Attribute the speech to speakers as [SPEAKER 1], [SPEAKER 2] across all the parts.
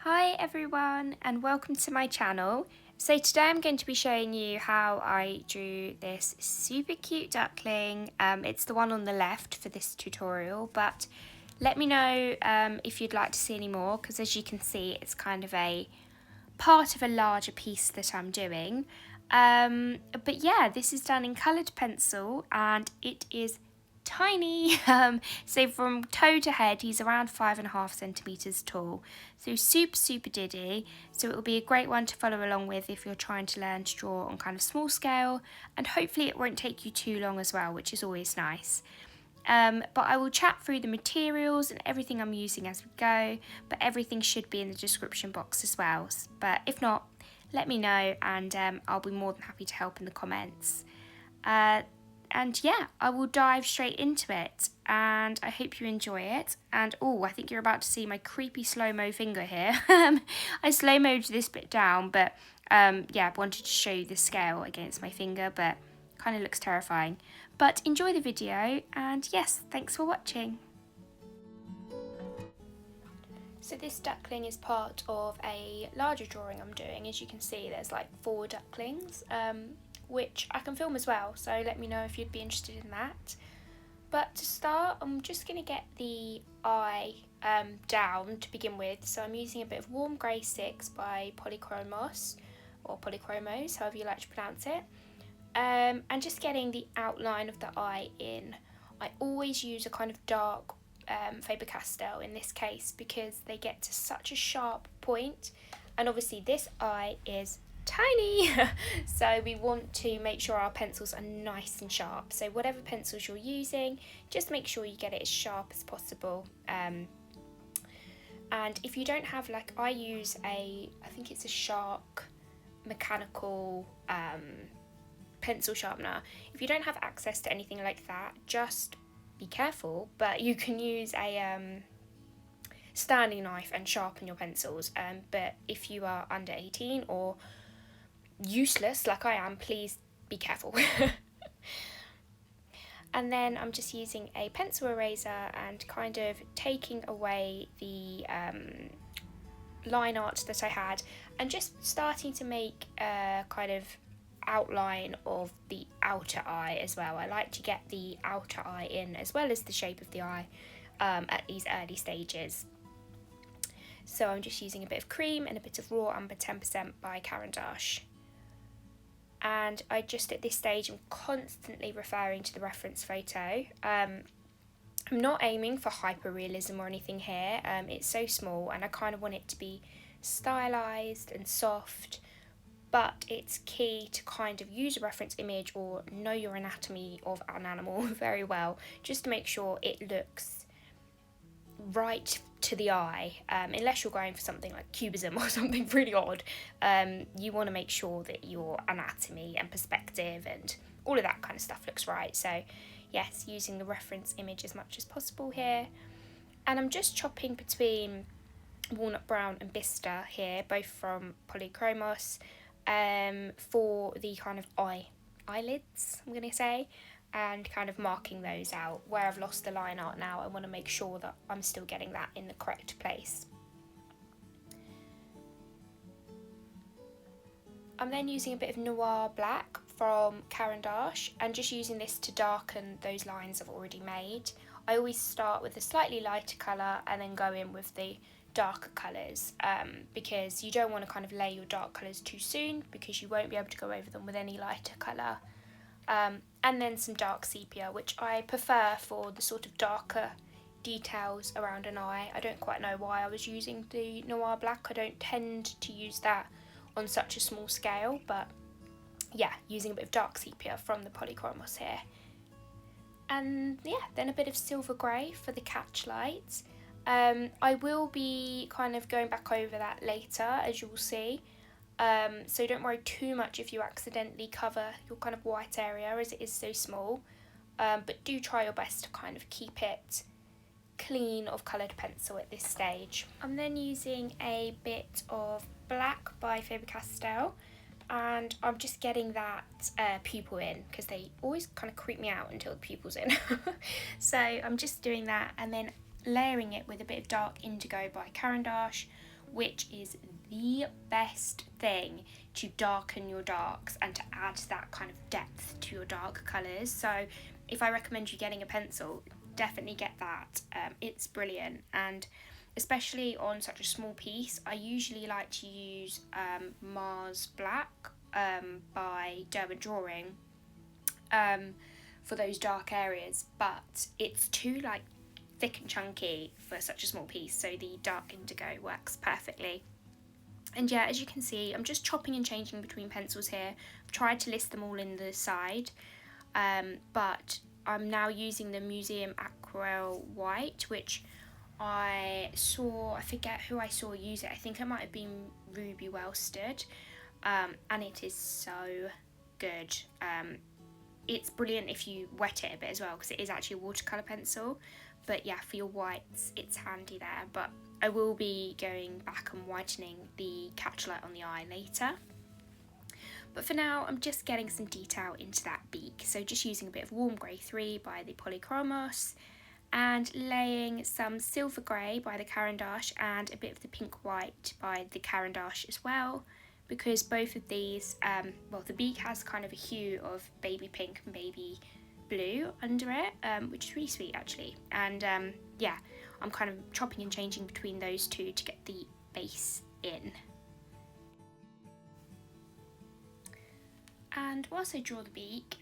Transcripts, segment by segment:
[SPEAKER 1] Hi everyone and welcome to my channel. So today I'm going to be showing you how I drew this super cute duckling. It's the one on the left for this tutorial, but let me know if you'd like to see any more, because as you can see it's kind of a part of a larger piece that I'm doing. But yeah, this is done in coloured pencil and it is tiny. So from toe to head he's around 5.5 centimetres tall, so super diddy. So it will be a great one to follow along with if you're trying to learn to draw on kind of small scale, and hopefully it won't take you too long as well, which is always nice. But I will chat through the materials and everything I'm using as we go, but everything should be in the description box as well. But if not, let me know and I'll be more than happy to help in the comments. And yeah, I will dive straight into it and I hope you enjoy it. And oh, I think you're about to see my creepy slow-mo finger here. I slow-moed this bit down, but yeah, I wanted to show you the scale against my finger, but kind of looks terrifying. But enjoy the video and yes, thanks for watching. So this duckling is part of a larger drawing I'm doing. As you can see, there's like 4 ducklings. Which I can film as well, so let me know if you'd be interested in that. But to start, I'm just going to get the eye down to begin with. So I'm using a bit of Warm Grey 6 by Polychromos, or Polychromos, however you like to pronounce it. And just getting the outline of the eye in. I always use a kind of dark Faber Castell in this case, because they get to such a sharp point, and obviously this eye is tiny, so we want to make sure our pencils are nice and sharp. So whatever pencils you're using, just make sure you get it as sharp as possible. And if you don't have, like, I use I think it's a Shark mechanical pencil sharpener. If you don't have access to anything like that, just be careful, but you can use a standing knife and sharpen your pencils. But if you are under 18 or useless like I am, please be careful. And then I'm just using a pencil eraser and kind of taking away the line art that I had, and just starting to make a kind of outline of the outer eye as well. I like to get the outer eye in as well as the shape of the eye at these early stages. So I'm just using a bit of cream and a bit of raw umber 10% by Caran. And I just at this stage am constantly referring to the reference photo. I'm not aiming for hyper-realism or anything here. It's so small and I kind of want it to be stylised and soft, but it's key to kind of use a reference image or know your anatomy of an animal very well, just to make sure it looks right to the eye. Unless you're going for something like cubism or something really odd, you want to make sure that your anatomy and perspective and all of that kind of stuff looks right. So yes, using the reference image as much as possible here. And I'm just chopping between Walnut Brown and Bistre here, both from Polychromos, for the kind of eyelids, I'm going to say, and kind of marking those out. Where I've lost the line art now, I want to make sure that I'm still getting that in the correct place. I'm then using a bit of Nior Black from Caran and just using this to darken those lines I've already made. I always start with a slightly lighter colour and then go in with the darker colours, because you don't want to kind of lay your dark colours too soon, because you won't be able to go over them with any lighter colour. And then some dark sepia, which I prefer for the sort of darker details around an eye. I don't quite know why I was using the Nior Black. I don't tend to use that on such a small scale, but yeah, using a bit of dark sepia from the Polychromos here. And yeah, then a bit of silver grey for the catch lights. I will be kind of going back over that later, as you'll see. So don't worry too much if you accidentally cover your kind of white area, as it is so small, but do try your best to kind of keep it clean of coloured pencil at this stage. I'm then using a bit of black by Faber Castell, and I'm just getting that pupil in, because they always kind of creep me out until the pupil's in. So I'm just doing that and then layering it with a bit of dark indigo by Caran, which is the best thing to darken your darks and to add that kind of depth to your dark colours. So if I recommend you getting a pencil, definitely get that. It's brilliant, and especially on such a small piece, I usually like to use Nior Black by Derwent Drawing for those dark areas, but it's too like thick and chunky for such a small piece, so the dark indigo works perfectly. And yeah, as you can see, I'm just chopping and changing between pencils here. I've tried to list them all in the side, but I'm now using the Museum Aquarelle White, which I forget who I saw use it. I think it might have been Ruby Wellstead, and it is so good. It's brilliant if you wet it a bit as well, because it is actually a watercolour pencil. But yeah, for your whites, it's handy there. But I will be going back and whitening the catchlight on the eye later. But for now, I'm just getting some detail into that beak. So just using a bit of Warm Grey 3 by the Polychromos, and laying some Silver Grey by the Caran Dache and a bit of the Pink White by the Caran Dache as well, because both of these, well, the beak has kind of a hue of baby pink and baby blue under it, which is really sweet actually. And yeah, I'm kind of chopping and changing between those two to get the base in. And whilst I draw the beak,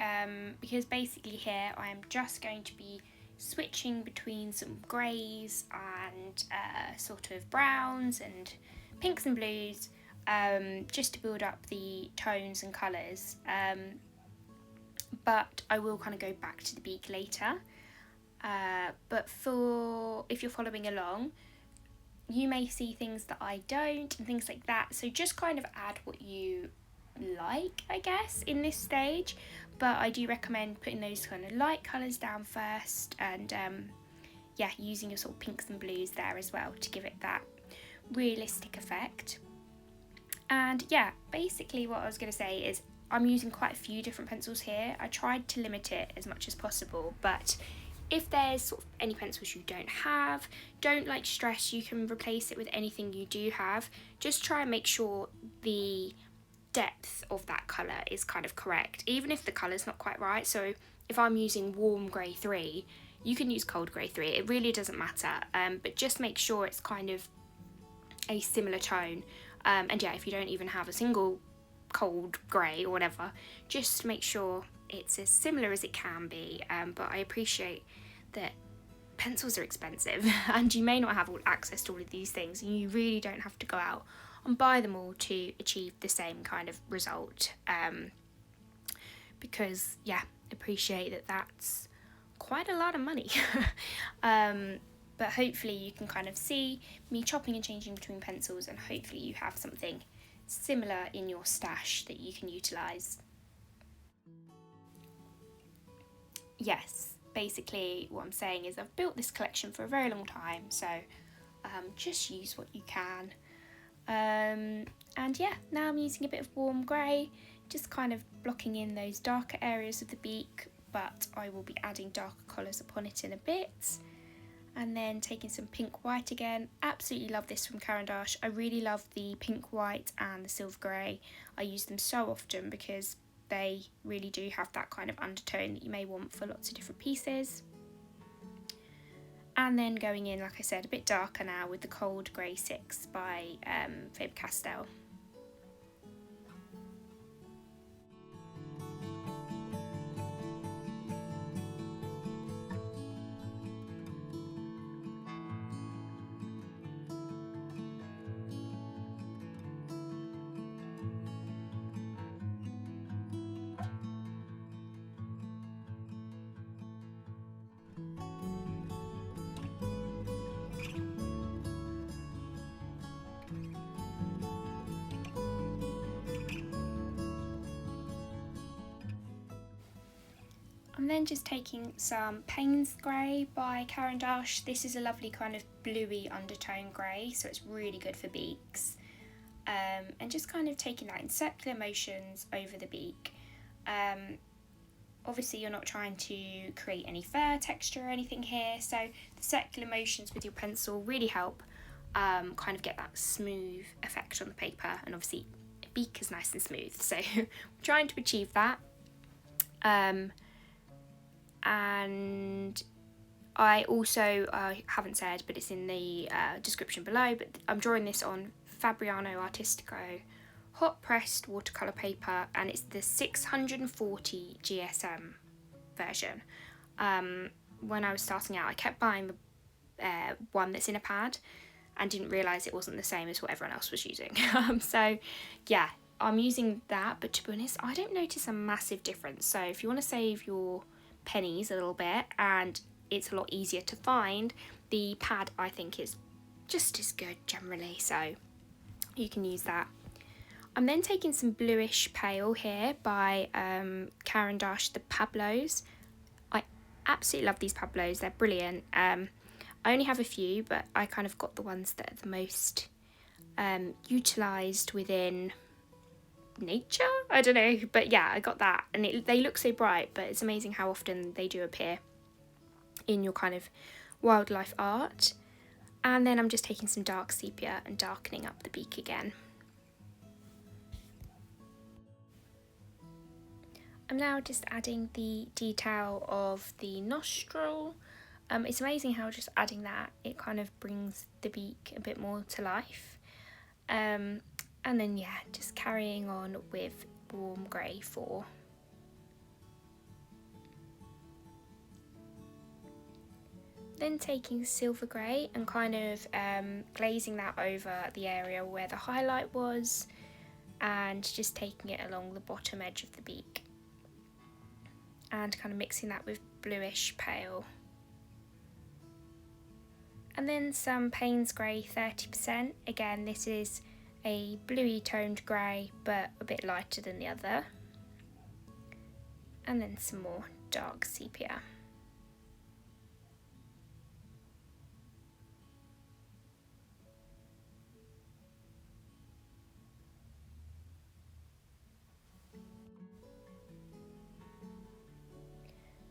[SPEAKER 1] because basically here I am just going to be switching between some greys and sort of browns and pinks and blues, just to build up the tones and colours, but I will kind of go back to the beak later. But if you're following along, you may see things that I don't and things like that, so just kind of add what you like, I guess, in this stage. But I do recommend putting those kind of light colours down first, and yeah, using your sort of pinks and blues there as well to give it that realistic effect. And yeah, basically what I was going to say is I'm using quite a few different pencils here. I tried to limit it as much as possible, but if there's sort of any pencils you don't have, don't like stress, you can replace it with anything you do have. Just try and make sure the depth of that colour is kind of correct, even if the colour's not quite right. So if I'm using Warm Grey 3, you can use Cold Grey 3, it really doesn't matter, but just make sure it's kind of a similar tone. And yeah, if you don't even have a single cold grey or whatever, just make sure it's as similar as it can be. But I appreciate that pencils are expensive and you may not have access to all of these things, and you really don't have to go out and buy them all to achieve the same kind of result, because yeah, appreciate that that's quite a lot of money. But hopefully you can kind of see me chopping and changing between pencils, and hopefully you have something similar in your stash that you can utilise. Yes, basically what I'm saying is I've built this collection for a very long time, so just use what you can. And yeah, now I'm using a bit of Warm Grey, just kind of blocking in those darker areas of the beak, but I will be adding darker colours upon it in a bit. And then taking some Pink White again. Absolutely love this from Caran Dache. I really love the Pink White and the Silver Grey. I use them so often because they really do have that kind of undertone that you may want for lots of different pieces. And then going in, like I said, a bit darker now with the Cold Grey 6 by Faber Castell. I'm then just taking some Paynes Grey by Caran Dache. This is a lovely kind of bluey undertone grey, so it's really good for beaks. And just kind of taking that in circular motions over the beak. Obviously you're not trying to create any fur texture or anything here, so the circular motions with your pencil really help kind of get that smooth effect on the paper, and obviously the beak is nice and smooth, so I'm trying to achieve that. And I also, I haven't said, but it's in the description below, but I'm drawing this on Fabriana Artistico hot pressed watercolour paper, and it's the 640 GSM version. When I was starting out, I kept buying the one that's in a pad and didn't realise it wasn't the same as what everyone else was using. So yeah, I'm using that, but to be honest, I don't notice a massive difference. So if you want to save your pennies a little bit and it's a lot easier to find, the pad I think is just as good generally, so you can use that. I'm then taking some Blueish Pale here by Caran Dache, the Pablos. I absolutely love these Pablos, they're brilliant. I only have a few, but I kind of got the ones that are the most utilised within nature, I don't know, but yeah, I got that, and they look so bright, but it's amazing how often they do appear in your kind of wildlife art. And then I'm just taking some dark sepia and darkening up the beak again. I'm now just adding the detail of the nostril. It's amazing how just adding that, it kind of brings the beak a bit more to life. And then yeah, just carrying on with warm grey 4. Then taking silver grey and kind of glazing that over the area where the highlight was, and just taking it along the bottom edge of the beak, and kind of mixing that with Blueish Pale. And then some Paynes Grey 30%. Again, this is a bluey toned grey, but a bit lighter than the other. And then some more dark sepia.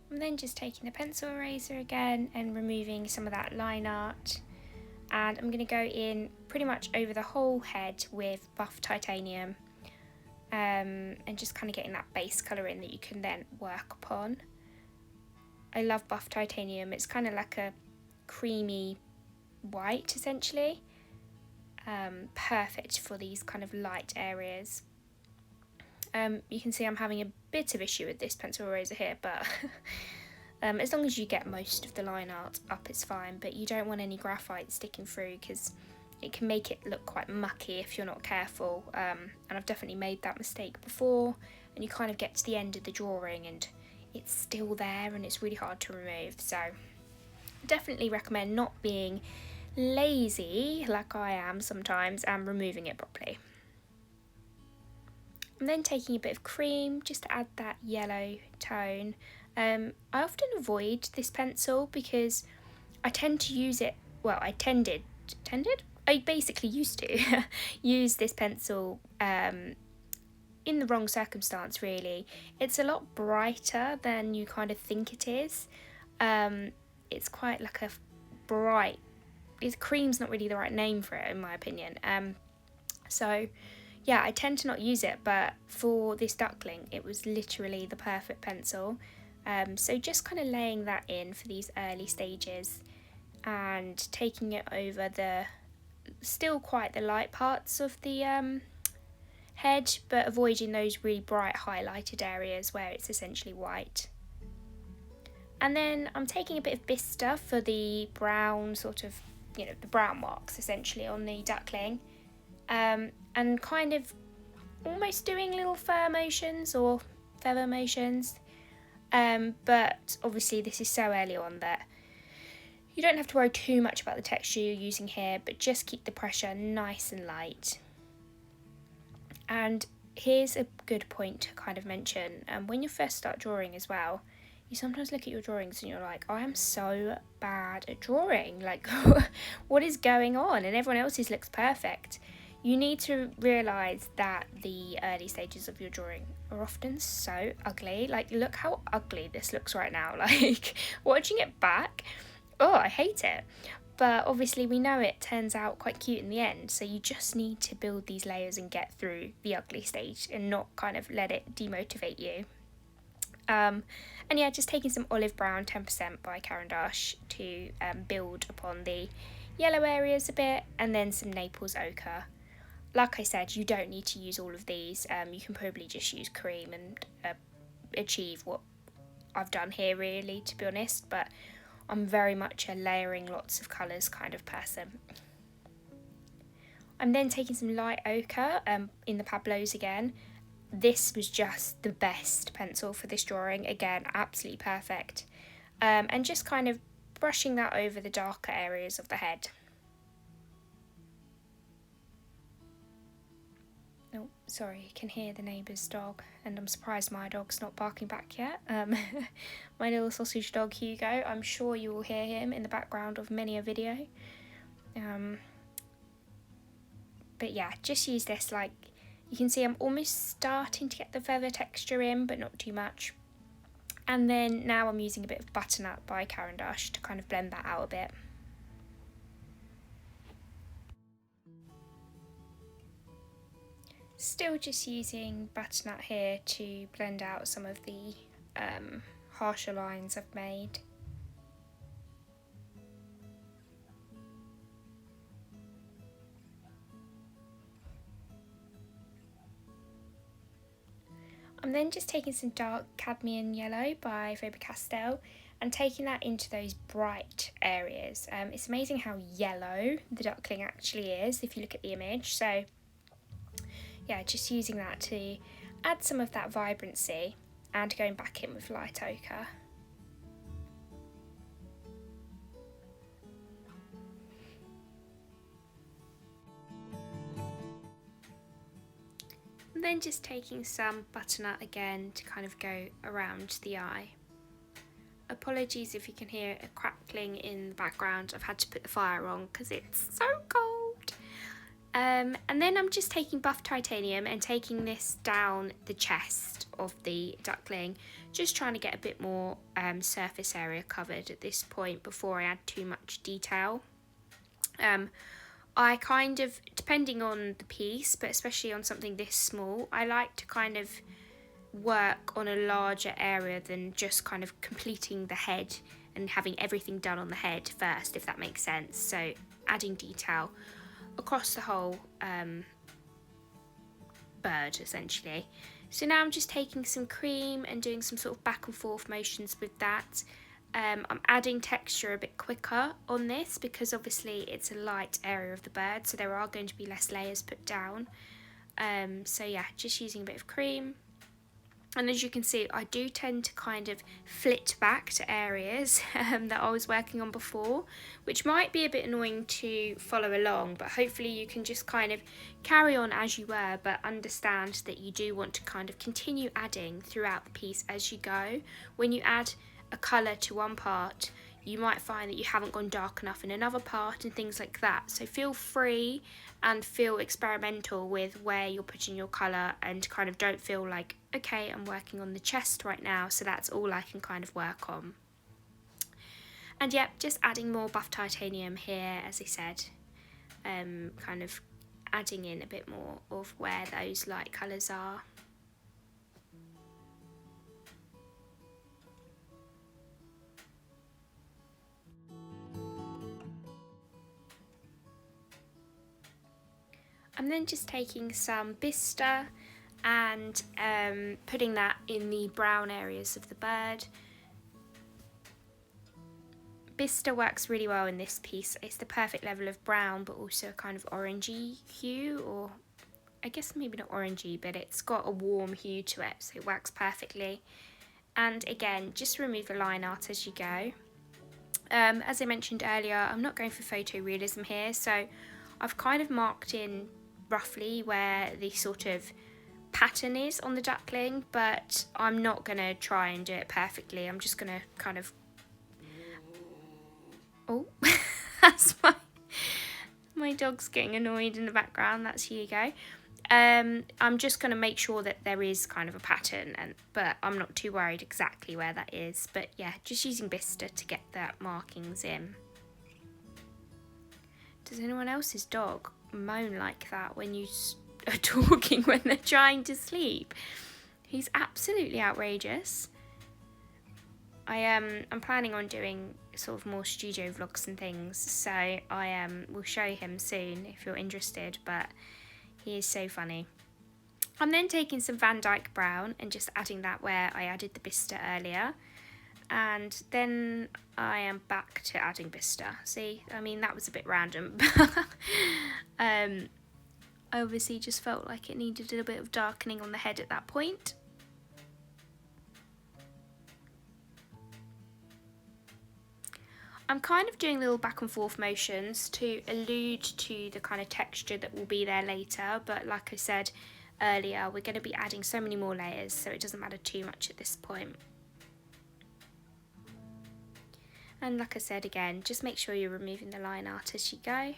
[SPEAKER 1] I'm then just taking a pencil eraser again and removing some of that line art, and I'm going to go in pretty much over the whole head with buff titanium, and just kind of getting that base colour in that you can then work upon. I love buff titanium, it's kind of like a creamy white essentially, perfect for these kind of light areas. You can see I'm having a bit of issue with this pencil eraser here, but as long as you get most of the line art up, it's fine, but you don't want any graphite sticking through because it can make it look quite mucky if you're not careful, and I've definitely made that mistake before, and you kind of get to the end of the drawing and it's still there and it's really hard to remove. So definitely recommend not being lazy like I am sometimes and removing it properly. I'm then taking a bit of cream just to add that yellow tone. I often avoid this pencil because I tend to use it, well, I basically used to use this pencil in the wrong circumstance really. It's a lot brighter than you kind of think it is. It's quite like a bright, cream's not really the right name for it in my opinion. So yeah, I tend to not use it, but for this Duckling, it was literally the perfect pencil. So just kind of laying that in for these early stages and taking it over the still quite the light parts of the head, but avoiding those really bright highlighted areas where it's essentially white. And then I'm taking a bit of Bistre for the brown sort of, you know, the brown marks essentially on the Duckling. And kind of almost doing little fur motions or feather motions, but obviously this is so early on that you don't have to worry too much about the texture you're using here, but just keep the pressure nice and light. And here's a good point to kind of mention, when you first start drawing as well, you sometimes look at your drawings and you're like, I am so bad at drawing, like what is going on, and everyone else's looks perfect. You need to realise that the early stages of your drawing are often so ugly. Like, look how ugly this looks right now. Like, watching it back, oh, I hate it. but obviously we know it turns out quite cute in the end, so you just need to build these layers and get through the ugly stage and not kind of let it demotivate you. And yeah, just taking some Olive Brown 10% by Caran to build upon the yellow areas a bit, and then some Naples Ochre. Like I said, you don't need to use all of these, you can probably just use cream and achieve what I've done here really, to be honest, but I'm very much a layering lots of colours kind of person. I'm then taking some light ochre in the Pablos again. This was just the best pencil for this drawing, again absolutely perfect, and just kind of brushing that over the darker areas of the head. Oh, sorry, you can hear the neighbour's dog, and I'm surprised my dog's not barking back yet. My little sausage dog Hugo, I'm sure you will hear him in the background of many a video. But yeah, just use this, like, you can see I'm almost starting to get the feather texture in, but not too much. And then now I'm using a bit of Butternut by Caran to kind of blend that out a bit. Still just using Butternut here to blend out some of the harsher lines I've made. I'm then just taking some dark Cadmium Yellow by Faber Castell and taking that into those bright areas. It's amazing how yellow the duckling actually is if you look at the image. So yeah, just using that to add some of that vibrancy and going back in with light ochre. And then just taking some Butternut again to kind of go around the eye. Apologies if you can hear a crackling in the background. I've had to put the fire on because it's so cold. And then I'm just taking buff titanium and taking this down the chest of the duckling, just trying to get a bit more surface area covered at this point before I add too much detail. I kind of, depending on the piece, but especially on something this small, I like to kind of work on a larger area than just kind of completing the head and having everything done on the head first, if that makes sense. So adding detail across the whole bird essentially. So now I'm just taking some cream and doing some sort of back and forth motions with that. I'm adding texture a bit quicker on this because obviously it's a light area of the bird, so there are going to be less layers put down. So yeah, just using a bit of cream. And as you can see, I do tend to kind of flit back to areas that I was working on before, which might be a bit annoying to follow along, but hopefully you can just kind of carry on as you were, but understand that you do want to kind of continue adding throughout the piece as you go. When you add a colour to one part, you might find that you haven't gone dark enough in another part and things like that. So feel free and feel experimental with where you're putting your colour, and kind of don't feel like, okay, I'm working on the chest right now, so that's all I can kind of work on. And yep, just adding more buff titanium here, as I said, kind of adding in a bit more of where those light colours are. I'm then just taking some Bistre and putting that in the brown areas of the bird. Bistre works really well in this piece. It's the perfect level of brown, but also a kind of orangey hue, or I guess maybe not orangey, but it's got a warm hue to it, so it works perfectly. And again, just remove the line art as you go. As I mentioned earlier, I'm not going for photorealism here, so I've kind of marked in roughly where the sort of pattern is on the duckling, but I'm not going to try and do it perfectly. I'm just going to kind of... Oh, that's my dog's getting annoyed in the background. That's Hugo. I'm just going to make sure that there is kind of a pattern, but I'm not too worried exactly where that is. But yeah, just using Bistre to get that markings in. Does anyone else's dog moan like that when you are talking when they're trying to sleep? He's absolutely outrageous. I'm planning on doing sort of more studio vlogs and things, so I will show him soon if you're interested, but he is so funny. I'm then taking some Van Dyke Brown and just adding that where I added the Bistre earlier, and then I am back to adding Bistre. See, I mean, that was a bit random. I obviously just felt like it needed a little bit of darkening on the head at that point. I'm kind of doing little back and forth motions to allude to the kind of texture that will be there later, but like I said earlier, we're going to be adding so many more layers, so it doesn't matter too much at this point. And like I said again, just make sure you're removing the line art as you go.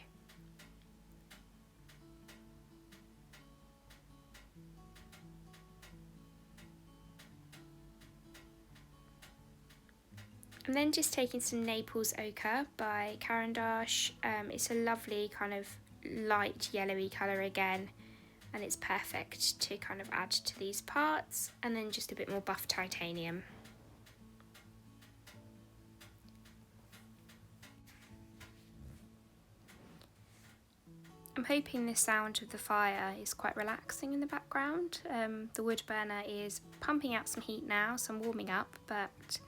[SPEAKER 1] I'm then just taking some Naples Ochre by Caran. It's a lovely kind of light yellowy colour again, and it's perfect to kind of add to these parts, and then just a bit more buff titanium. I'm hoping the sound of the fire is quite relaxing in the background. The wood burner is pumping out some heat now, so I'm warming up, but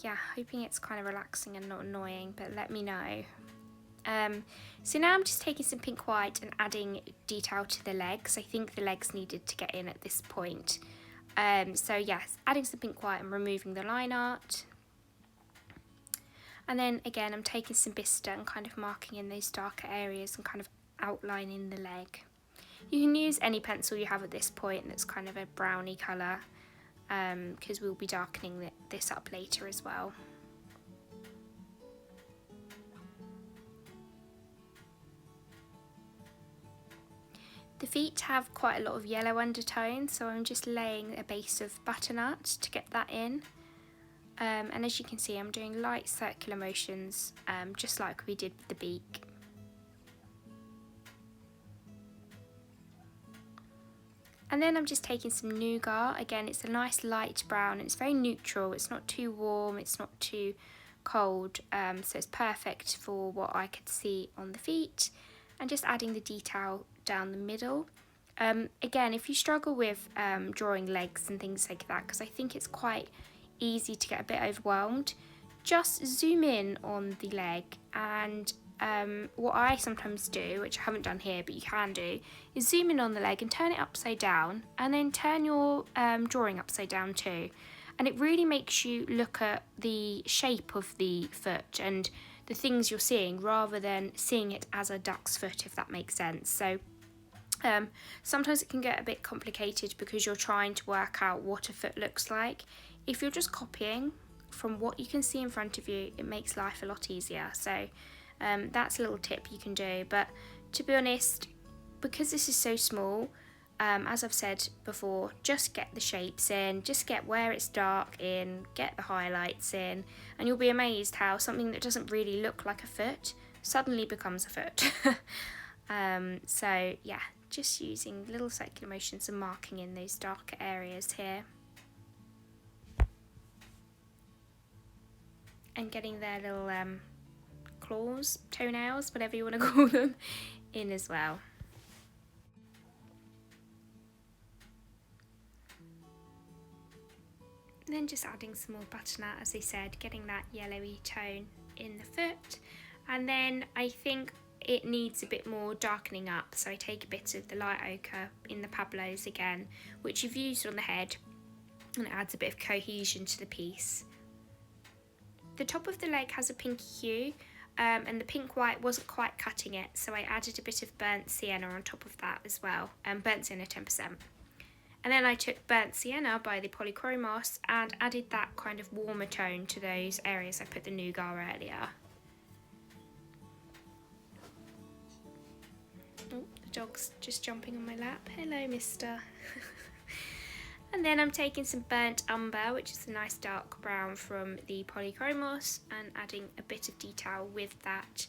[SPEAKER 1] yeah, hoping it's kind of relaxing and not annoying, but let me know. So now I'm just taking some pink white and adding detail to the legs. I think the legs needed to get in at this point. So yes, adding some pink white and removing the line art. And then again, I'm taking some Bistre and kind of marking in those darker areas and kind of outlining the leg. You can use any pencil you have at this point that's kind of a browny colour, because we'll be darkening this up later as well. The feet have quite a lot of yellow undertones, so I'm just laying a base of butternut to get that in. And as you can see, I'm doing light circular motions, just like we did with the beak. And then I'm just taking some Nougat. Again, it's a nice light brown, and it's very neutral. It's not too warm, it's not too cold, so it's perfect for what I could see on the feet. And just adding the detail down the middle. Again, if you struggle with drawing legs and things like that, because I think it's quite easy to get a bit overwhelmed, just zoom in on the leg, and what I sometimes do, which I haven't done here but you can do, is zoom in on the leg and turn it upside down, and then turn your drawing upside down too, and it really makes you look at the shape of the foot and the things you're seeing rather than seeing it as a duck's foot, if that makes sense. So sometimes it can get a bit complicated because you're trying to work out what a foot looks like. If you're just copying from what you can see in front of you, it makes life a lot easier. So that's a little tip you can do. But to be honest, because this is so small, as I've said before, just get the shapes in, just get where it's dark in, get the highlights in, and you'll be amazed how something that doesn't really look like a foot suddenly becomes a foot. So yeah, just using little circular motions and marking in those darker areas here. And getting their little claws, toenails, whatever you want to call them, in as well. And then just adding some more butternut, as I said, getting that yellowy tone in the foot. And then I think it needs a bit more darkening up, so I take a bit of the light ochre in the Pablos again, which you've used on the head, and it adds a bit of cohesion to the piece. The top of the leg has a pinky hue, and the pink white wasn't quite cutting it, so I added a bit of burnt sienna on top of that as well, burnt sienna 10%. And then I took burnt sienna by the Polychromos and added that kind of warmer tone to those areas I put the Nougat earlier. Oh, the dog's just jumping on my lap. Hello, mister. And then I'm taking some burnt umber, which is a nice dark brown from the Polychromos, and adding a bit of detail with that.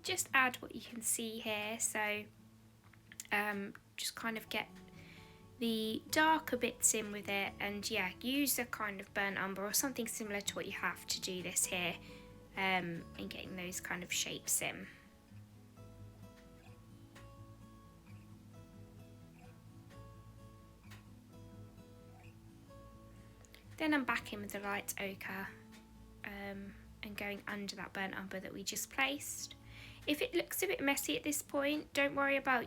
[SPEAKER 1] just add what you can see here. So just kind of get the darker bits in with it, and yeah, use a kind of burnt umber or something similar to what you have to do this here, and getting those kind of shapes in. Then I'm back in with the light ochre and going under that burnt umber that we just placed. If it looks a bit messy at this point, don't worry about,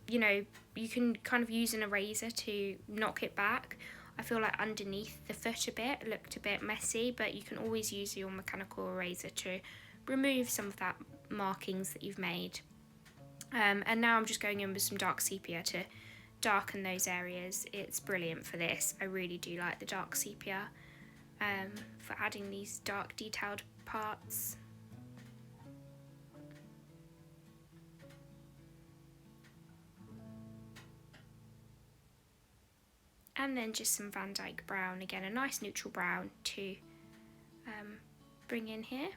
[SPEAKER 1] you know, you can kind of use an eraser to knock it back. I feel like underneath the foot a bit, it looked a bit messy, but you can always use your mechanical eraser to remove some of that markings that you've made. And now I'm just going in with some dark sepia to darken those areas. It's brilliant for this. I really do like the dark sepia for adding these dark detailed parts. And then just some Van Dyke brown, again a nice neutral brown to bring in here.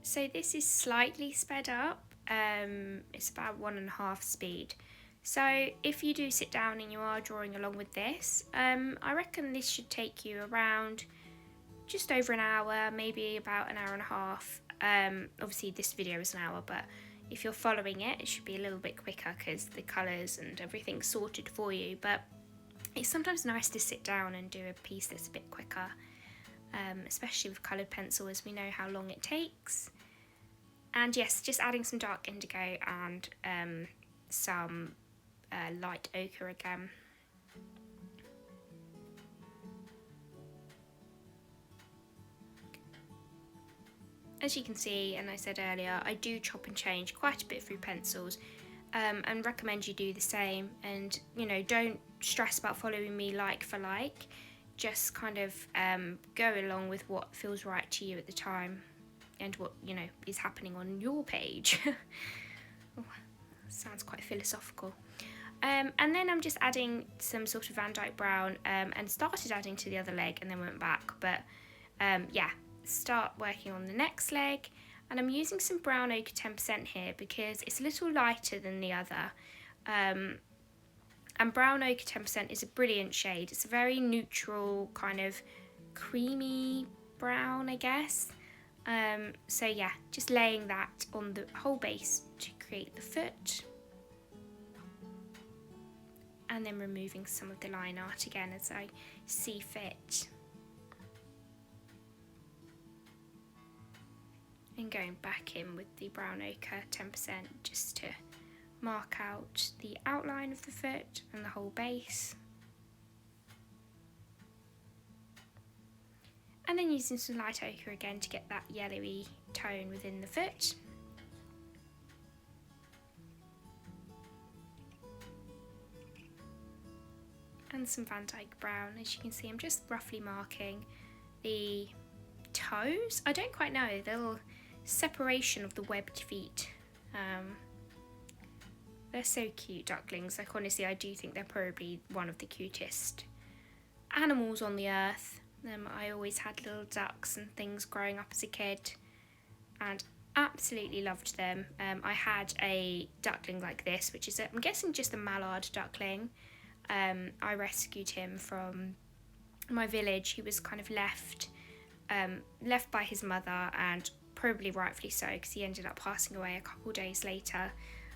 [SPEAKER 1] So this is slightly sped up, it's about 1.5 speed. So if you do sit down and you are drawing along with this, I reckon this should take you around just over an hour, maybe about an hour and a half. Obviously this video is an hour, but if you're following it, it should be a little bit quicker because the colours and everything's sorted for you. But it's sometimes nice to sit down and do a piece that's a bit quicker, especially with coloured pencil, as we know how long it takes. And yes, just adding some dark indigo and some light ochre again. As you can see, and I said earlier, I do chop and change quite a bit through pencils, and recommend you do the same. And you know, don't stress about following me like for like, just kind of go along with what feels right to you at the time and what, you know, is happening on your page. Oh, sounds quite philosophical. And then I'm just adding some sort of Van Dyke brown, and started adding to the other leg and then went back. But yeah, start working on the next leg, and I'm using some brown ochre 10% here because it's a little lighter than the other. And brown ochre 10% is a brilliant shade. It's a very neutral, kind of creamy brown, I guess. So yeah, just laying that on the whole base to create the foot, and then removing some of the line art again as I see fit, and going back in with the brown ochre 10% just to mark out the outline of the foot and the whole base. And then using some light ochre again to get that yellowy tone within the foot. And some Van Dyke brown. As you can see, I'm just roughly marking the toes. I don't quite know, the little separation of the webbed feet. They're so cute, ducklings. Like honestly, I do think they're probably one of the cutest animals on the earth. I always had little ducks and things growing up as a kid and absolutely loved them. I had a duckling like this, which is, I'm guessing, just a mallard duckling. I rescued him from my village. He was kind of left by his mother, and probably rightfully so because he ended up passing away a couple days later.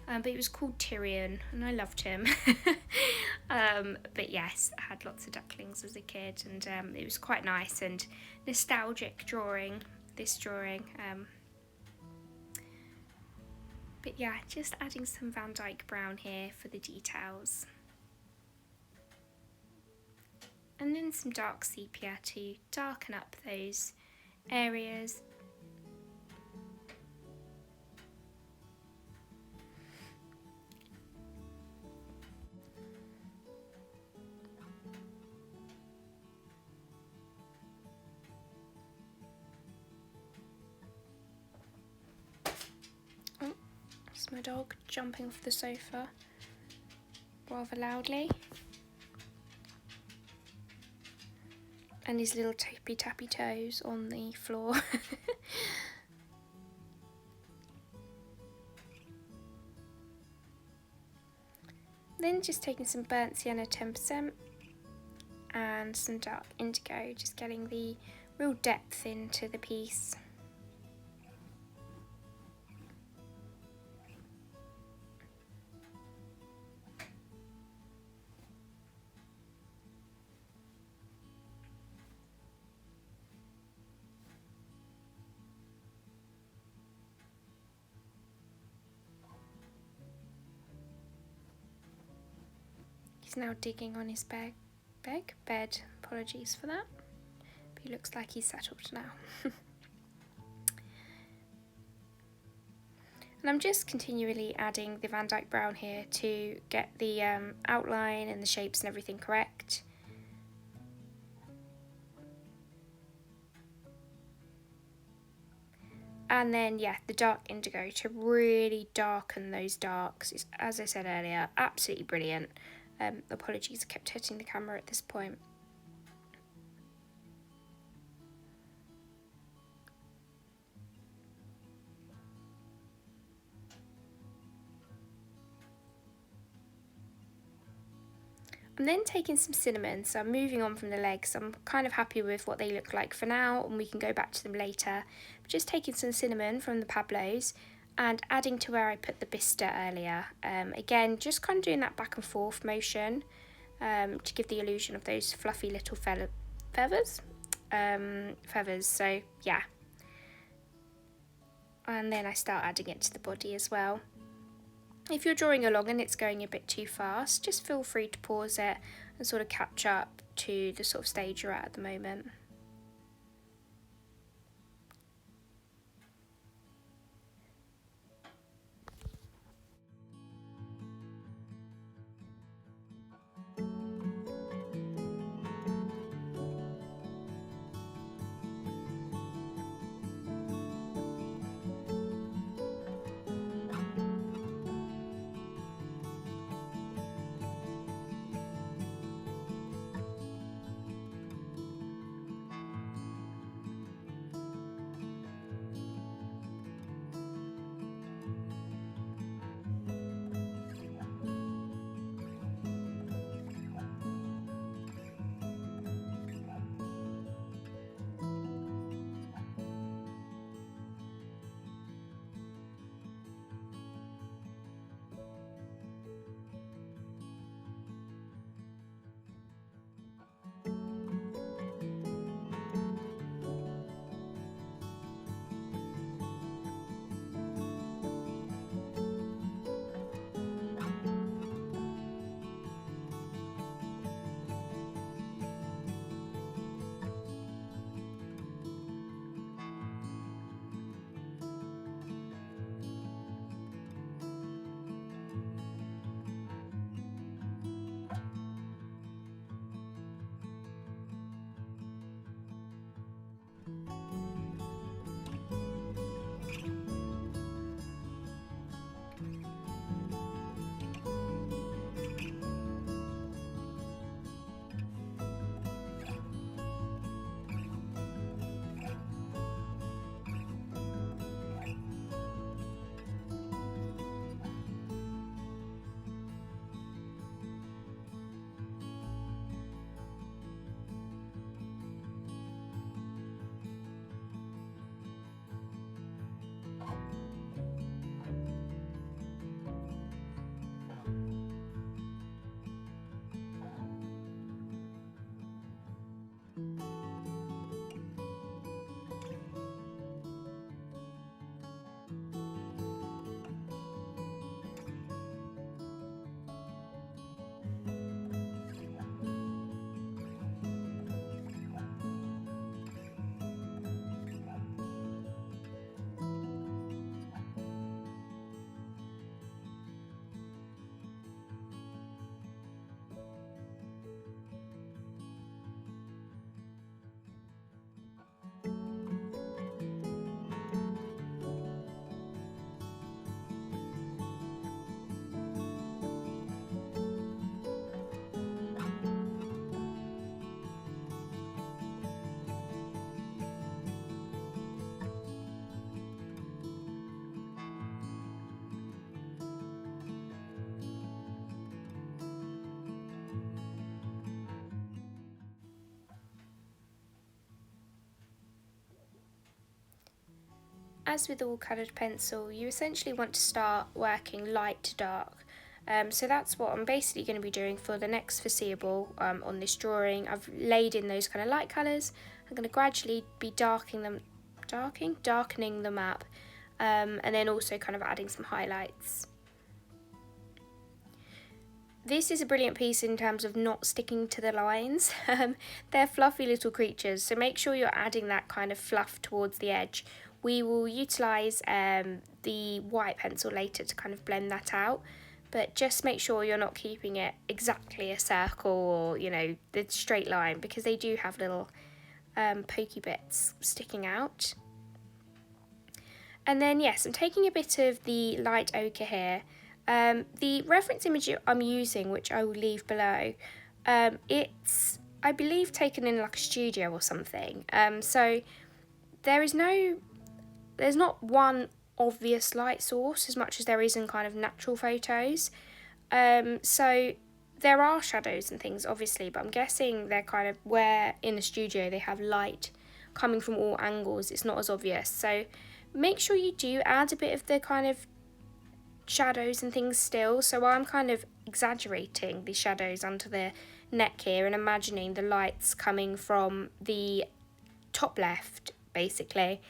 [SPEAKER 1] But he was called Tyrion and I loved him. But yes, I had lots of ducklings as a kid, and it was quite nice and nostalgic drawing this drawing. But yeah, just adding some Van Dyke brown here for the details. And then some dark sepia to darken up those areas. That's my dog jumping off the sofa rather loudly. And his little tippy tappy toes on the floor. Then just taking some burnt sienna 10% and some dark indigo, just getting the real depth into the piece. He's now digging on his bed. Apologies for that. But he looks like he's settled now. And I'm just continually adding the Van Dyke Brown here to get the outline and the shapes and everything correct. And then, yeah, the dark indigo to really darken those darks. It's, as I said earlier, absolutely brilliant. Apologies, I kept hitting the camera at this point. I'm then taking some cinnamon, so I'm moving on from the legs. I'm kind of happy with what they look like for now, and we can go back to them later. But just taking some cinnamon from the Pablos and adding to where I put the Bistre earlier. Again, just kind of doing that back and forth motion to give the illusion of those fluffy little feathers. So yeah. And then I start adding it to the body as well. If you're drawing along and it's going a bit too fast, just feel free to pause it and sort of catch up to the sort of stage you're at the moment. as with all coloured pencil, you essentially want to start working light to dark. So that's what I'm basically going to be doing for the next foreseeable on this drawing. I've laid in those kind of light colours. I'm going to gradually be darkening them up, and then also kind of adding some highlights. This is a brilliant piece in terms of not sticking to the lines. They're fluffy little creatures, so make sure you're adding that kind of fluff towards the edge. We will utilise the white pencil later to kind of blend that out, but just make sure you're not keeping it exactly a circle or, you know, the straight line, because they do have little pokey bits sticking out. And then yes, I'm taking a bit of the light ochre here. The reference image I'm using, which I will leave below, it's, I believe, taken in like a studio or something. So there's not one obvious light source as much as there is in kind of natural photos. So there are shadows and things obviously, but I'm guessing they're kind of where in the studio they have light coming from all angles, it's not as obvious. So make sure you do add a bit of the kind of shadows and things still. So I'm kind of exaggerating the shadows under the neck here and imagining the lights coming from the top left basically.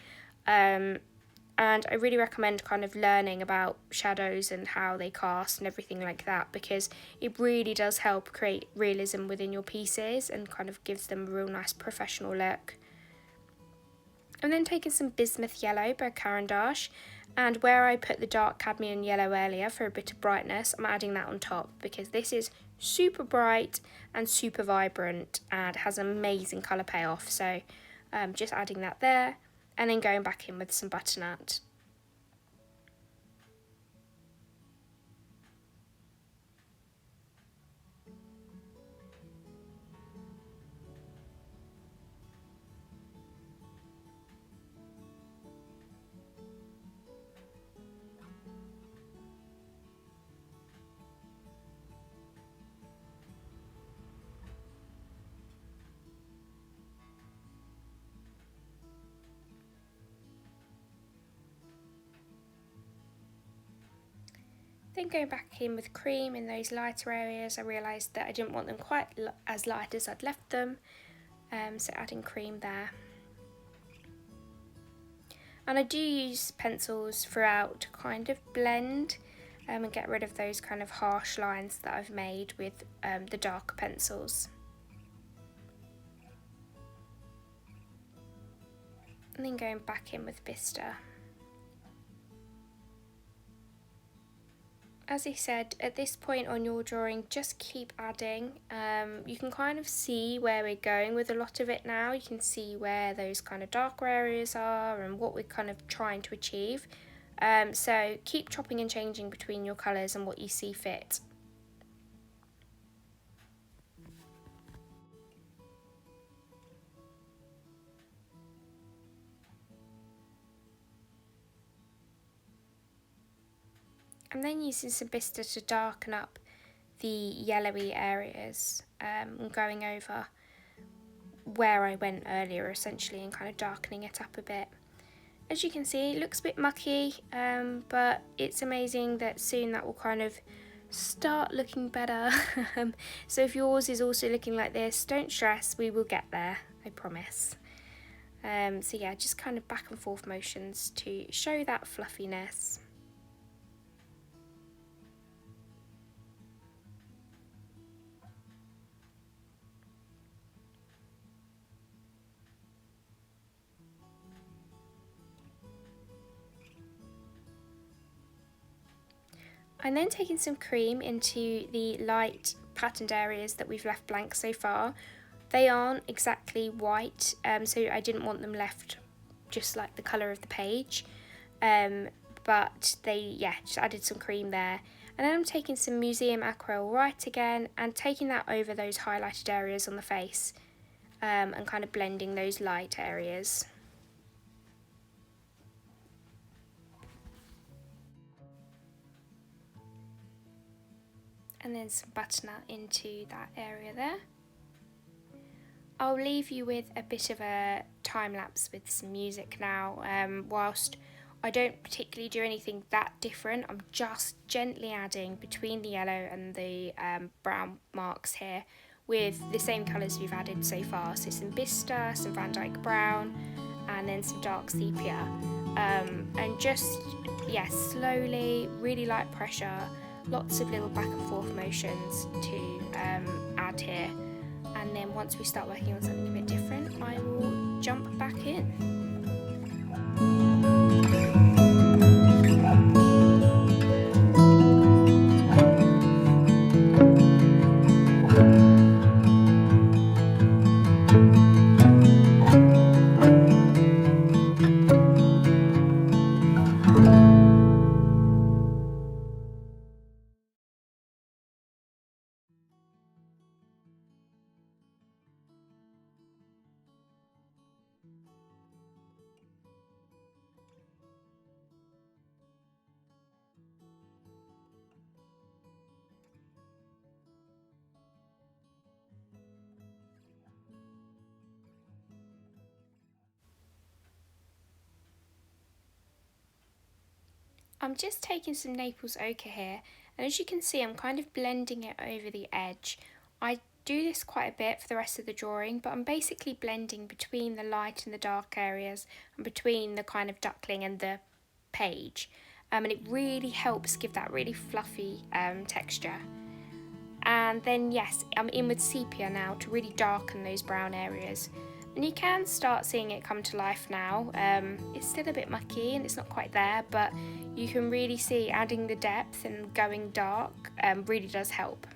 [SPEAKER 1] And I really recommend kind of learning about shadows and how they cast and everything like that, because it really does help create realism within your pieces and kind of gives them a real nice professional look. I'm then taking some Bismuth Yellow by Caran, and where I put the dark cadmium yellow earlier for a bit of brightness, I'm adding that on top because this is super bright and super vibrant and has an amazing colour payoff. So just adding that there, and then going back in with some butternut. Then going back in with cream in those lighter areas, I realised that I didn't want them quite as light as I'd left them, so adding cream there. And I do use pencils throughout to kind of blend and get rid of those kind of harsh lines that I've made with the darker pencils. And then going back in with Bistre. As I said, at this point on your drawing, just keep adding. You can kind of see where we're going with a lot of it now. You can see where those kind of darker areas are and what we're kind of trying to achieve. So keep chopping and changing between your colours and what you see fit. I'm then using some Bistre to darken up the yellowy areas, and going over where I went earlier essentially and kind of darkening it up a bit. As you can see, it looks a bit mucky, but it's amazing that soon that will kind of start looking better. So if yours is also looking like this, don't stress, we will get there, I promise. So yeah, just kind of back and forth motions to show that fluffiness. I'm then taking some cream into the light patterned areas that we've left blank so far. They aren't exactly white, so I didn't want them left just like the colour of the page, but just added some cream there. And then I'm taking some Museum Aquarelle White again and taking that over those highlighted areas on the face, and kind of blending those light areas. And then some butternut into that area there. I'll leave you with a bit of a time lapse with some music now, whilst I don't particularly do anything that different. I'm just gently adding between the yellow and the brown marks here with the same colours we've added so far. So some Bistre, some Van Dyke Brown, and then some dark Sepia. And just, yeah, slowly, really light pressure, lots of little back and forth motions to add here. And then once we start working on something a bit different, I will jump back in. I'm just taking some Naples Ochre here, and as you can see I'm kind of blending it over the edge. I do this quite a bit for the rest of the drawing, but I'm basically blending between the light and the dark areas and between the kind of duckling and the page, and it really helps give that really fluffy texture. And then yes, I'm in with sepia now to really darken those brown areas. And you can start seeing it come to life now. It's still a bit mucky and it's not quite there, but you can really see adding the depth and going dark really does help.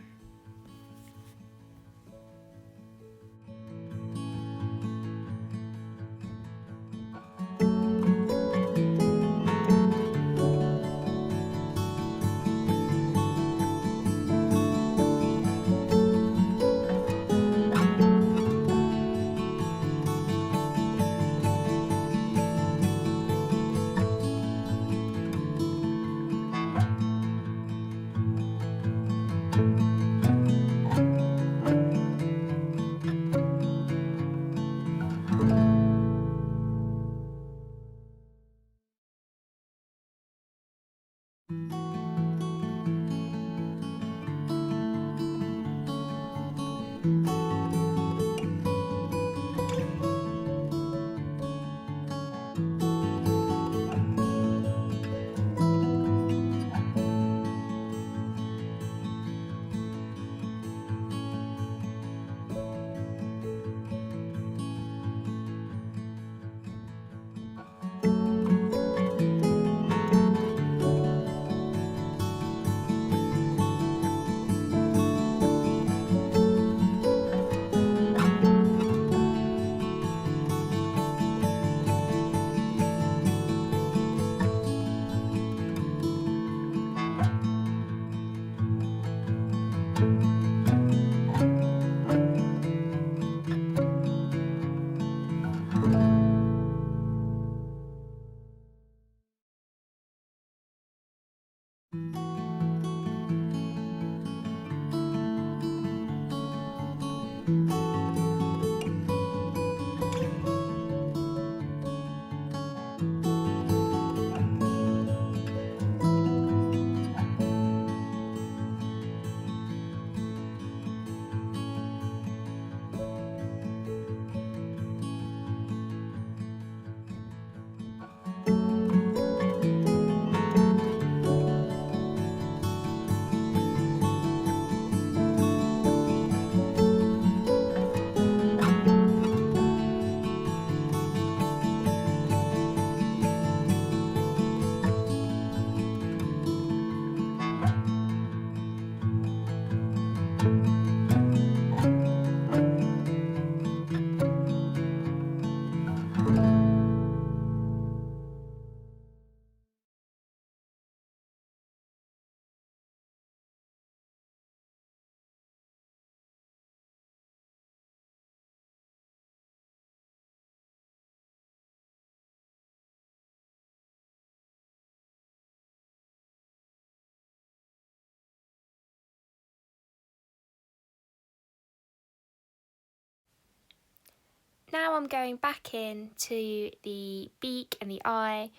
[SPEAKER 1] Now I'm going back in to the beak and the eye,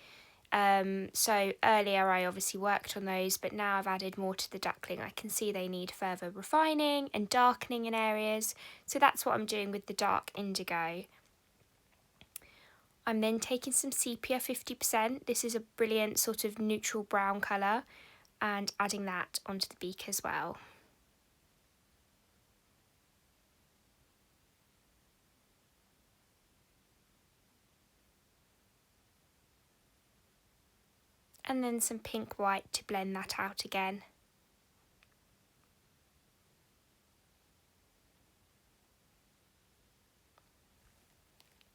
[SPEAKER 1] So earlier I obviously worked on those, but now I've added more to the Duckling. I can see they need further refining and darkening in areas, so that's what I'm doing with the dark indigo. I'm then taking some Sepia 50%. This is a brilliant sort of neutral brown colour, and adding that onto the beak as well. And then some pink white to blend that out again.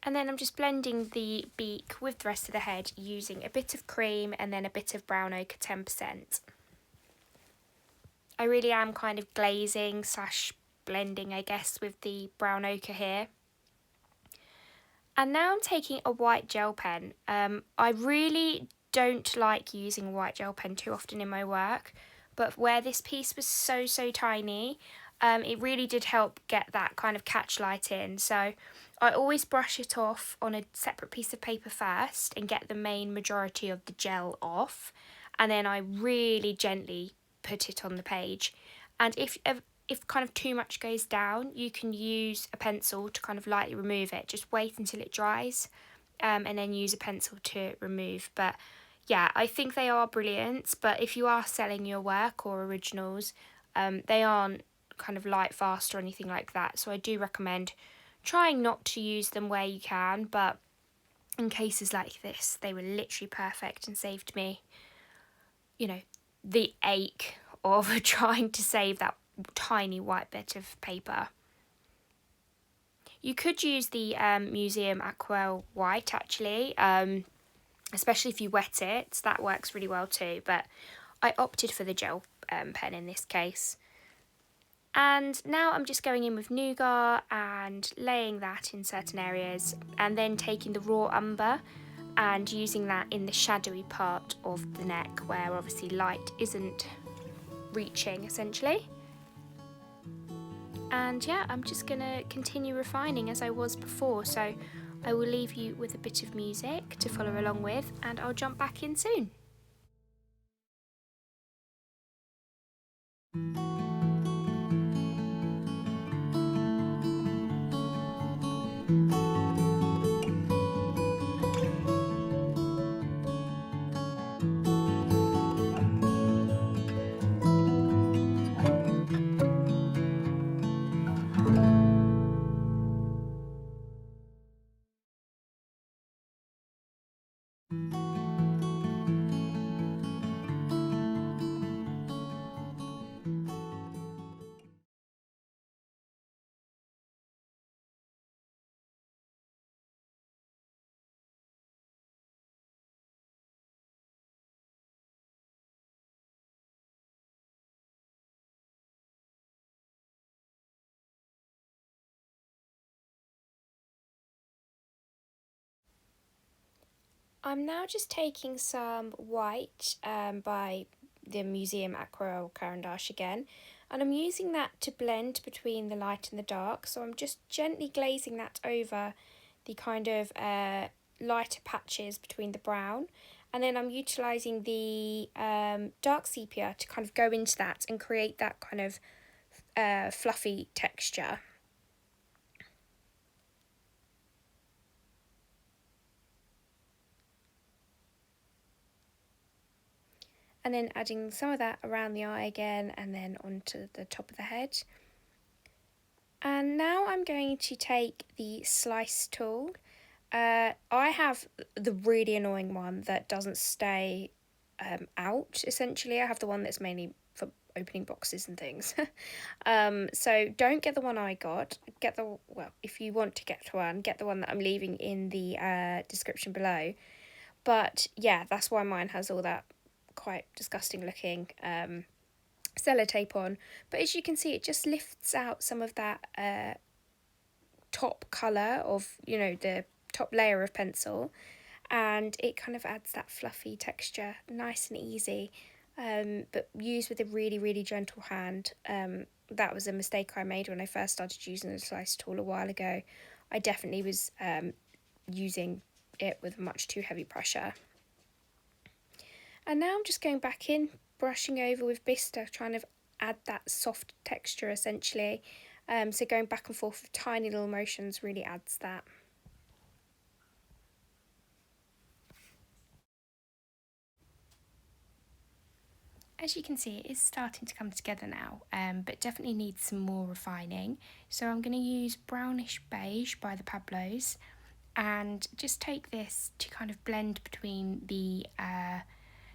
[SPEAKER 1] And then I'm just blending the beak with the rest of the head using a bit of cream and then a bit of brown ochre 10%. I really am kind of glazing / blending, I guess, with the brown ochre here. And now I'm taking a white gel pen. I really don't like using a white gel pen too often in my work, but where this piece was so tiny, it really did help get that kind of catch light in. So I always brush it off on a separate piece of paper first and get the main majority of the gel off, and then I really gently put it on the page. And if kind of too much goes down, you can use a pencil to kind of lightly remove it. Just wait until it dries, and then use a pencil to remove. But yeah, I think they are brilliant, but if you are selling your work or originals, they aren't kind of light fast or anything like that, so I do recommend trying not to use them where you can, but in cases like this, they were literally perfect and saved me, you know, the ache of trying to save that tiny white bit of paper. You could use the Museum Aquarelle White actually, especially if you wet it. That works really well too, but I opted for the gel pen in this case. And now I'm just going in with Nougat and laying that in certain areas, and then taking the raw umber and using that in the shadowy part of the neck where obviously light isn't reaching essentially. And yeah, I'm just going to continue refining as I was before, so I will leave you with a bit of music to follow along with, and I'll jump back in soon. I'm now just taking some white by the Museum Aquarelle Caran Dache again, and I'm using that to blend between the light and the dark, so I'm just gently glazing that over the kind of lighter patches between the brown, and then I'm utilising the dark sepia to kind of go into that and create that kind of fluffy texture. And then adding some of that around the eye again, and then onto the top of the head. And now I'm going to take the slice tool. I have the really annoying one that doesn't stay out, essentially. I have the one that's mainly for opening boxes and things. So don't get the one I got. Well, if you want to get one, get the one that I'm leaving in the description below. But yeah, that's why mine has all that quite disgusting looking sellotape on, but as you can see, it just lifts out some of that top colour of, you know, the top layer of pencil, and it kind of adds that fluffy texture, nice and easy, but used with a really gentle hand. That was a mistake I made when I first started using the slice tool a while ago. I definitely was using it with much too heavy pressure. And now I'm just going back in, brushing over with Bistre, trying to add that soft texture essentially. So going back and forth with tiny little motions really adds that. As you can see, it is starting to come together now, but definitely needs some more refining. So I'm going to use Brownish Beige by the Pablos and just take this to kind of blend between the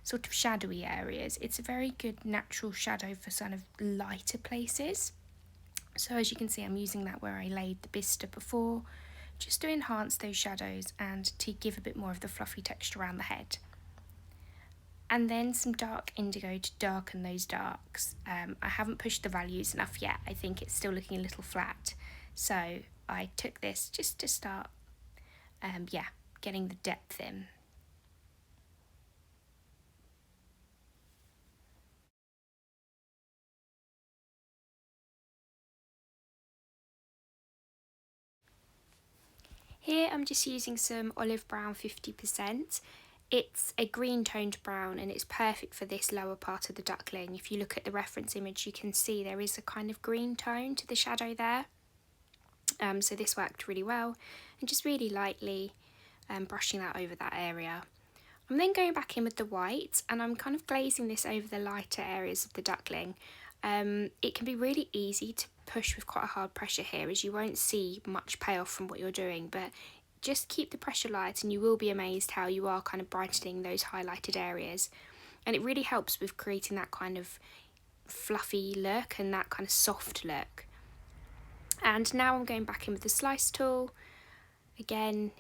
[SPEAKER 1] sort of shadowy areas. It's a very good natural shadow for sort of lighter places. So as you can see, I'm using that where I laid the Bistre before, just to enhance those shadows and to give a bit more of the fluffy texture around the head. And then some dark indigo to darken those darks. I haven't pushed the values enough yet. I think it's still looking a little flat. So I took this just to start, getting the depth in. Here I'm just using some olive brown 50%. It's a green toned brown and it's perfect for this lower part of the duckling. If you look at the reference image, you can see there is a kind of green tone to the shadow there. So this worked really well, and just really lightly brushing that over that area. I'm then going back in with the white and I'm kind of glazing this over the lighter areas of the duckling. It can be really easy to push with quite a hard pressure here, as you won't see much payoff from what you're doing, but just keep the pressure light and you will be amazed how you are kind of brightening those highlighted areas. And it really helps with creating that kind of fluffy look and that kind of soft look. And now I'm going back in with the slice tool, again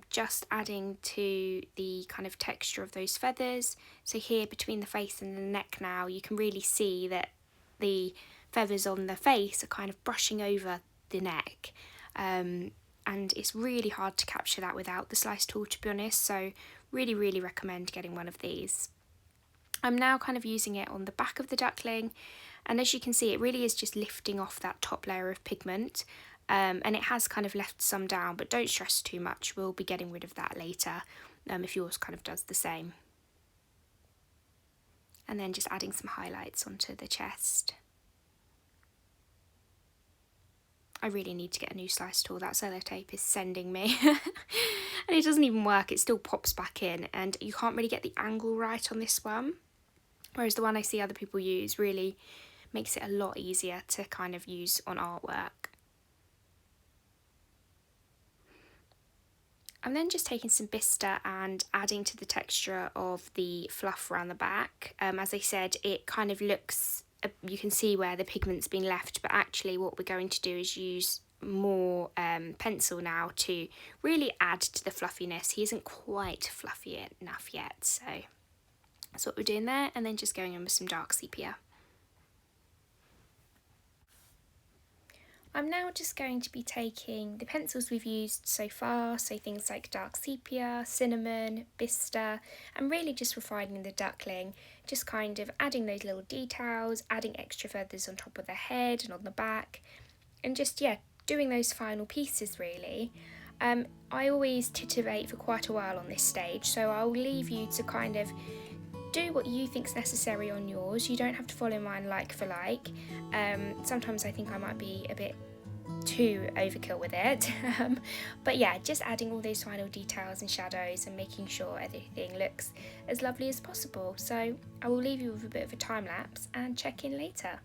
[SPEAKER 1] just adding to the kind of texture of those feathers. So here between the face and the neck now, you can really see that the feathers on the face are kind of brushing over the neck. And it's really hard to capture that without the slice tool, to be honest, so really recommend getting one of these. I'm now kind of using it on the back of the duckling, and as you can see, it really is just lifting off that top layer of pigment, and it has kind of left some down, but don't stress too much, we'll be getting rid of that later if yours kind of does the same. And then just adding some highlights onto the chest. I really need to get a new slice tool, that sellotape is sending me. And it doesn't even work, it still pops back in, and you can't really get the angle right on this one. Whereas the one I see other people use really makes it a lot easier to kind of use on artwork. I'm then just taking some Bistre and adding to the texture of the fluff around the back. As I said, it kind of looks, you can see where the pigment's been left, but actually what we're going to do is use more pencil now to really add to the fluffiness. He isn't quite fluffy enough yet, so that's what we're doing there, and then just going in with some dark sepia. I'm now just going to be taking the pencils we've used so far, so things like dark sepia, cinnamon, Bistre, and really just refining the duckling, just kind of adding those little details, adding extra feathers on top of the head and on the back, and just, doing those final pieces really. I always titivate for quite a while on this stage, so I'll leave you to kind of do what you think's necessary on yours. You don't have to follow mine like for like. Sometimes I think I might be a bit too overkill with it. But yeah, just adding all those final details and shadows and making sure everything looks as lovely as possible. So I will leave you with a bit of a time lapse and check in later.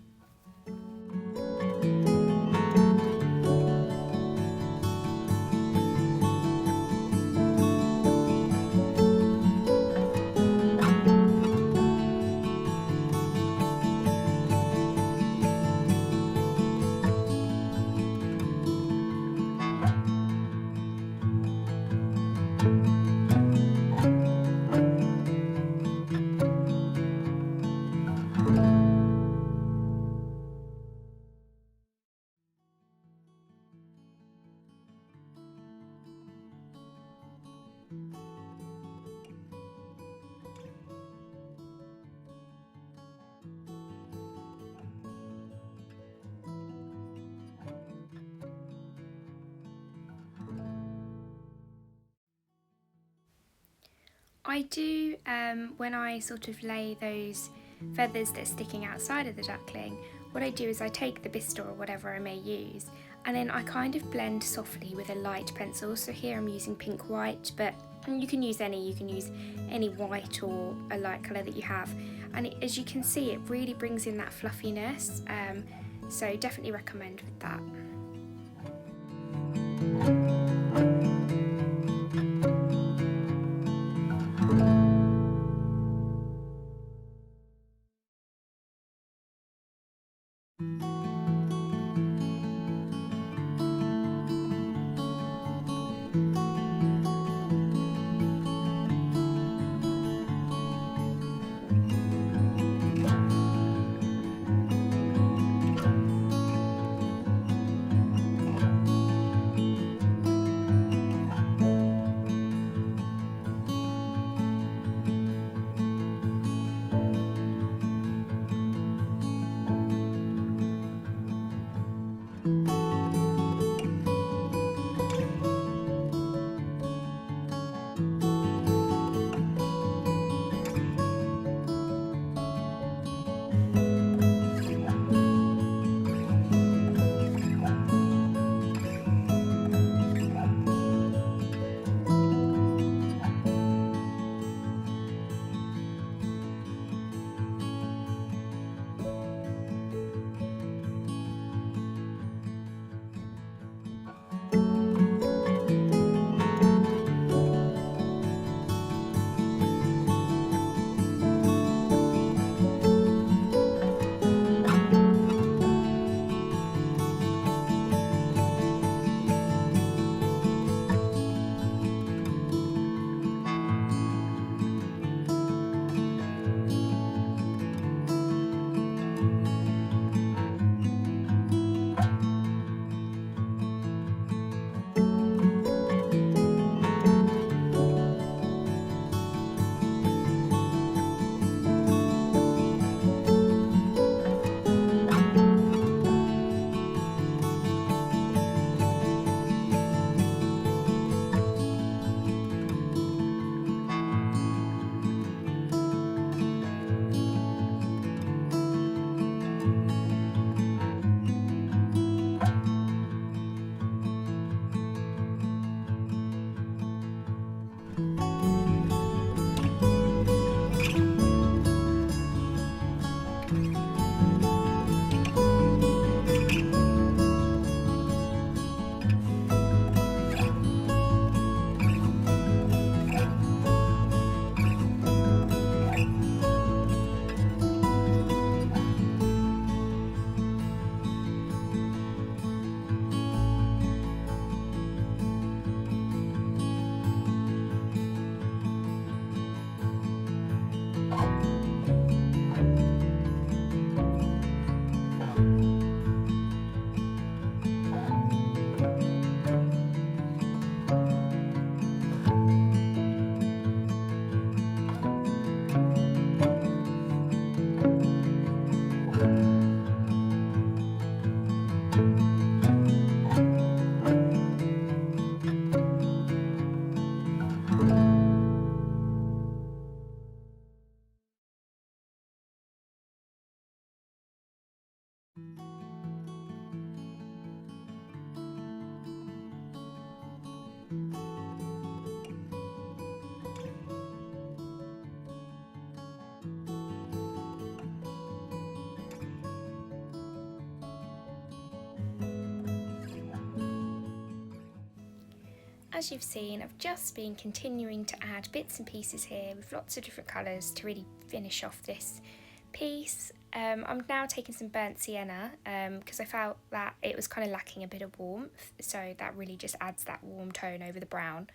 [SPEAKER 1] I do, when I sort of lay those feathers that are sticking outside of the duckling, what I do is I take the Bistre or whatever I may use, and then I kind of blend softly with a light pencil. So here I'm using pink white, but you can use any white or a light colour that you have. And as you can see, it really brings in that fluffiness, so definitely recommend with that. As you've seen, I've just been continuing to add bits and pieces here with lots of different colours to really finish off this piece. I'm now taking some burnt sienna because I felt that it was kind of lacking a bit of warmth, so that really just adds that warm tone over the brown.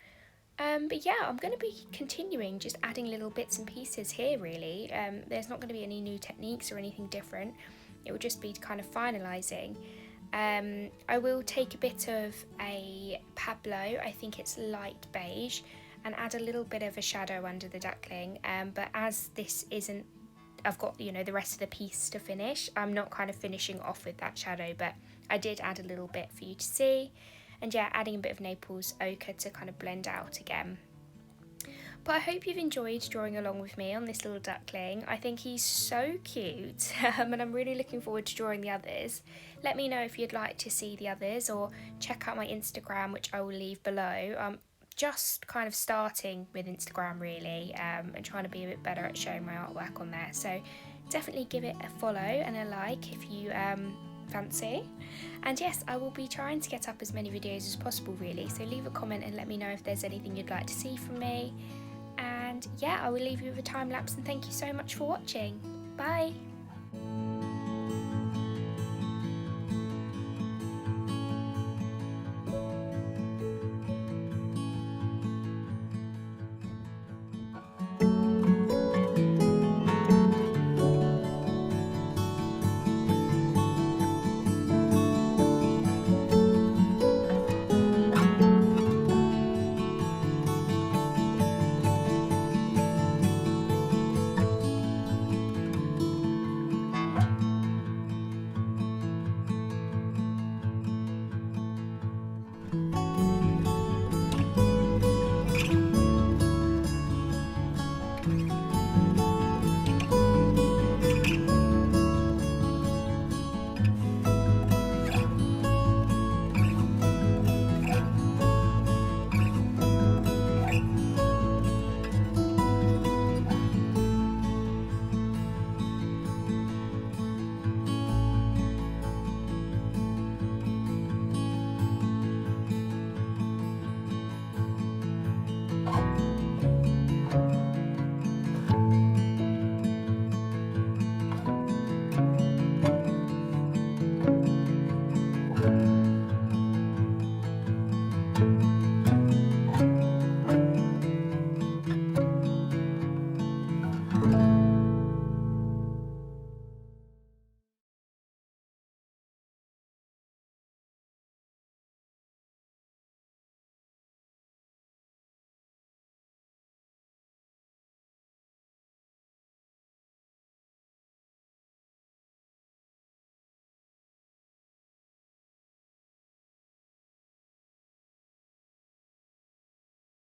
[SPEAKER 1] But yeah, I'm going to be continuing just adding little bits and pieces here really. There's not going to be any new techniques or anything different. It will just be kind of finalising. I will take a bit of a Pablos, I think it's light beige, and add a little bit of a shadow under the duckling, but as this isn't, I've got, you know, the rest of the piece to finish, I'm not kind of finishing off with that shadow, but I did add a little bit for you to see, and yeah, adding a bit of Naples Ochre to kind of blend out again. But I hope you've enjoyed drawing along with me on this little duckling. I think he's so cute and I'm really looking forward to drawing the others. Let me know if you'd like to see the others, or check out my Instagram, which I will leave below. I'm just kind of starting with Instagram really, and trying to be a bit better at showing my artwork on there. So definitely give it a follow and a like if you fancy. And yes, I will be trying to get up as many videos as possible really, so leave a comment and let me know if there's anything you'd like to see from me. And yeah, I will leave you with a time lapse, and thank you so much for watching. Bye! you.